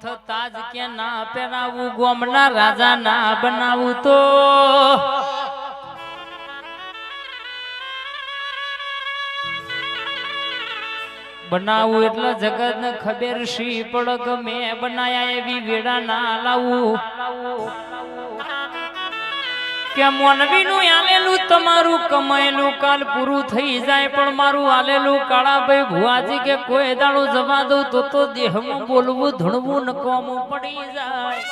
મથ તાજ કે ના પહેરાવું ગોમના રાજા ના બનાવું તો બનાવું એટલે જગત ને ખબર શી પડ ગમે બનાયા એવી વેડા ના લાવું કે મોનવી નું આલેલું તમારું કમાયેલું કાલ પૂરું થઈ જાય પણ મારું આલેલું કાળાભાઈ ભુવાજી કે કોઈ દાડો જવા દઉં તો દેહમાં બોલવું ધણવું નકોમું પડી જાય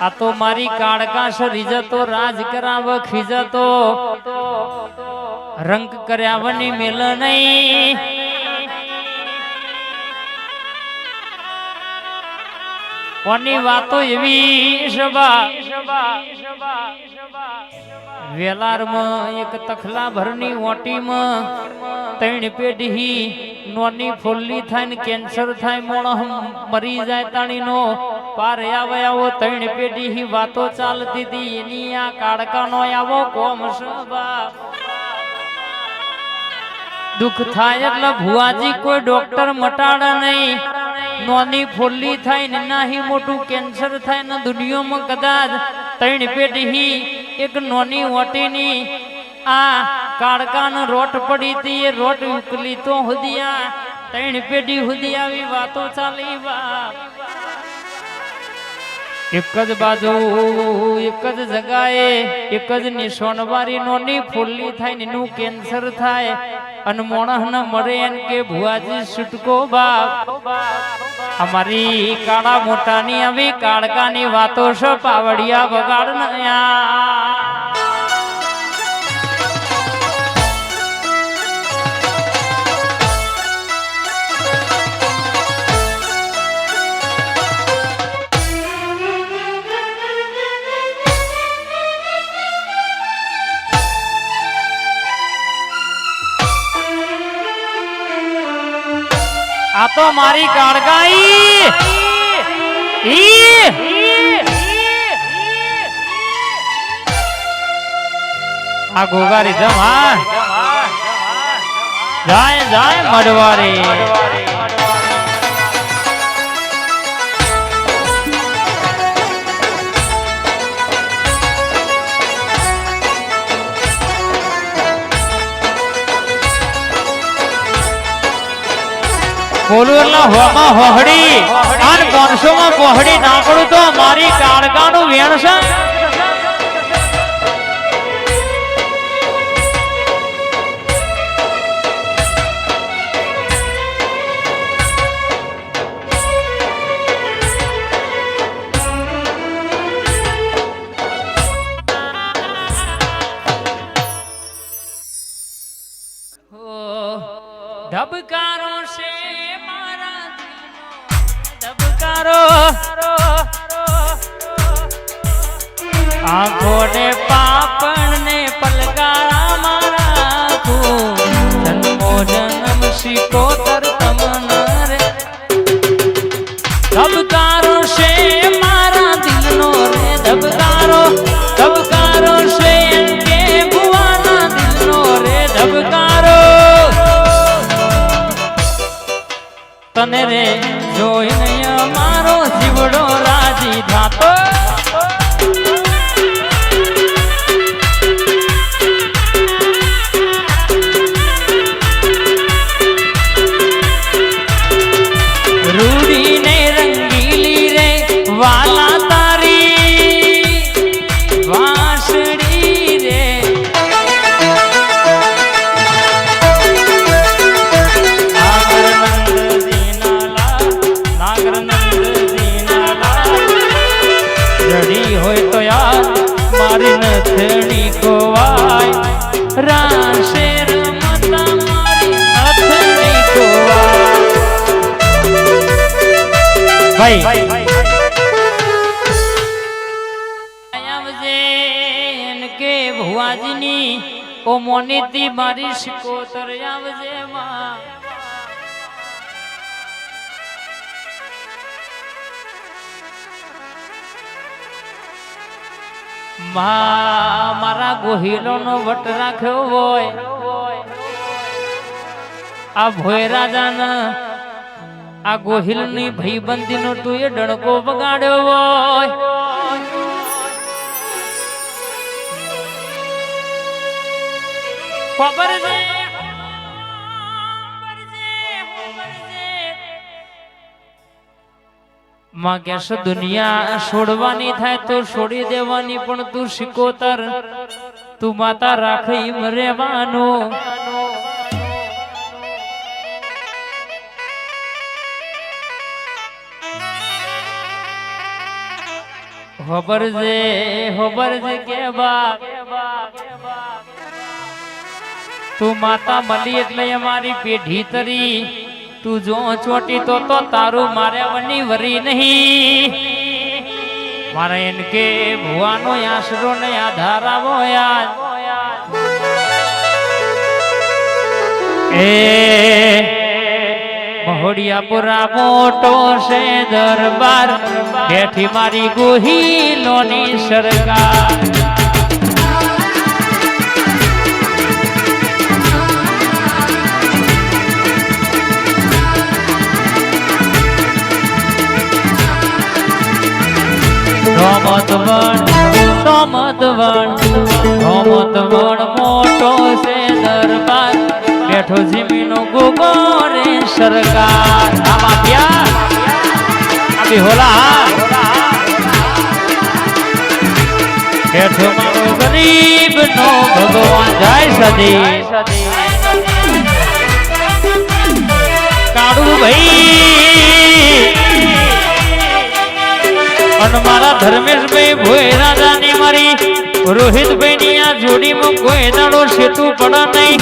આ તો મારી કાળકાશ રીજતો રાજ કરાવ ખીજતો રંગ કર્યાવની મેલ નહીં કોની વાતો એવી સભા વેલારમાં એક તખલા ભરની ઓટીમાં ત્રણ પેઢી નોની ફોલ્લી થાય ને કેન્સર થાય મોણહ મરી જાય તાણીનો પાર આવો ત્રણ પેઢી વાતો ચાલતી હતી એની આ કાળકાનો આવો કોમ સભા દુઃખ થાય એટલે ભુવાજી કોઈ ડોક્ટર મટાડે નહીં નોની ફોલ્લી થાય ને નાહી મોટું કેન્સર થાય ને દુનિયામાં કદાચ ત્રણ પેઢી એક નોની ઓટીની આ કાળકાનો રોટ પડી હતી એ રોટ ઉકલી તો હુદિયા ત્રણ પેઢી હુદી આવી વાતો ચાલી વા એક જ બાજુ એક જ જગાએ એક જ નિશોનવારી નોની ફોલ્લી થાય ને એનું કેન્સર થાય અને મોણહ ન મરે એમ કે ભુવાજી છૂટકો બાપ અમારી કાળા મોટાની આવી કાળકાની વાતો છે પાવડિયા વગાડ નયા આ તો મારી કાળગાઈ આ ગોગારી ધમ હા જાય જાય મડવારી બોલું એટલે હોમાં હોહડી અને 500 માં પોહડી નાખડું તો મારી કાળગાનું વેણ છે ધબકારો છે મારા ધબકારો આંખો ને પાપણ ને પલકારા મારા તું જન્મો જન્મ શીખોતર તમને રે ધબકારો છે મારા દિલનો રે ધબકારો ધબકારો છે કે ભુવાના દિલનો રે ધબકારો તને રે જોઈને અમારો જીવડો રાજી થાતો રૂડી ને રંગીલી રે વાલા તારી વાંસળી રે હોય તો યાર મારી નથણી કોવાય રાશે રમતા મારી નથણી કોવાય ભાઈ આવજે કે ભુવાજીની ઓ મોનીતી મારી શિકોતર આવજે માં મારા ગોહિલો નો વટ રાખ્યો હોય આ ભોયરાજાના આ ગોહિલની ભાઈબંધીનો તું એ ડણકો વગાડ્યો હોય ખબર છે માં કેશ દુનિયા છોડવાની થાય તો છોડી દેવાની પણ તું શિકોતર તું માતા રાખી રહેવાનો ખબર છે કે બા તું માતા મળી એટલે અમારી પેઢી તરી તું જો ચોટી તો તારું મારે વની વરી નહીં મારે એન કે ભુવાનો આશરો ને આધાર આવો યાર એ મહોડિયાપુરા મોટો છે દરબાર બેઠી મારી ગોહિલોની સરકાર ધોમતવણ મોટો છે દરબાર બેઠો જીમીનો ગોગો રે સરકાર આમાં પ્યાર આબી હોલા બેઠો મારો ગરીબ નો ભગવાન જય સદી કાળુ ભાઈ અને મારા ધર્મેશભાઈ ભોયરાજાની મારી રોહિતભાઈ ની આ જોડીમાં કોઈ દાડો સેતુ પડા નહીં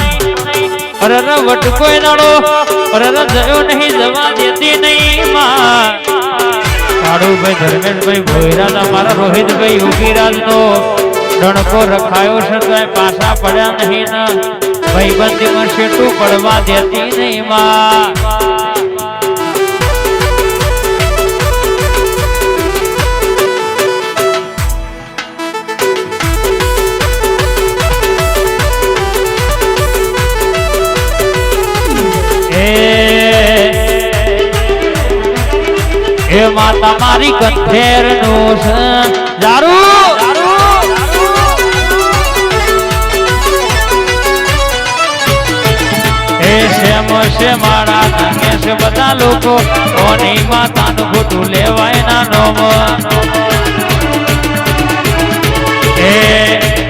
અરે વટ કોઈ દાડો અરે જયો નહીં જવા દેતી નહીં માં કાળુભાઈ ધર્મેશભાઈ ભોયરાજા મારા રોહિતભાઈ ઉગીરાજ નો ડણકો રખાયો છે તો પાછા પડ્યા નહીં ને ભાઈબંધીમાં સેતુ પડવા દેતી નહીં માં એ માતા મારી કંઠેર નું દારૂ એ શેમ છે મારા ધને છે બધા લોકો કોની માતાનું ખોટું લેવાય ના નોમ એ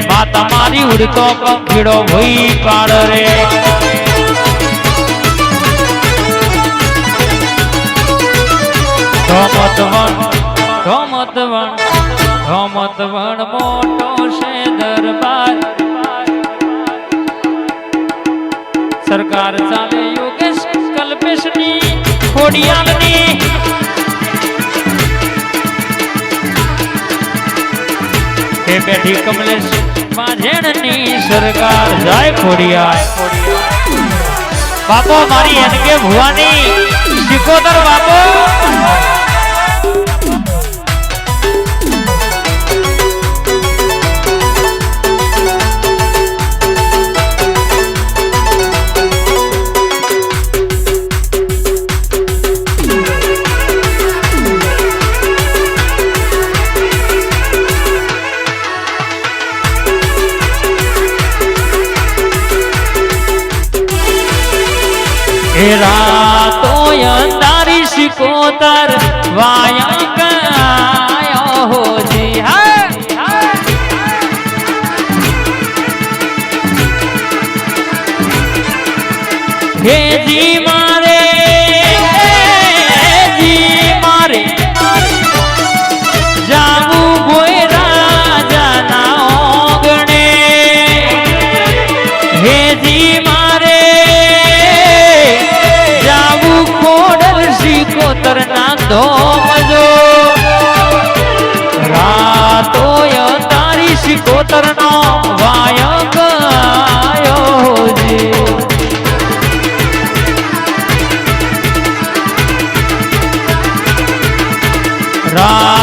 માતા મારી ઉડતો પંખીડો ભઈ પાડ રે ધોમતવણ મોટો છે દરબાર સરકાર ચાલે યોગેશ કલ્પેશની ખોડિયાલની તે બેઠી કમલેશ માઝેણની સરકાર જાય ખોડિયાલ બાપો મારી એન કે ભુવાની શિકોતર બાપો રાતો અંધારી શિકોતર વાયા કાયો હોજી હે જી મારે જાવું કોઈ રાજા ના ઓગણે હે જી કોતર ના ધોમજો રાતો તારી શિકોતર નો વાય ગયો જી રા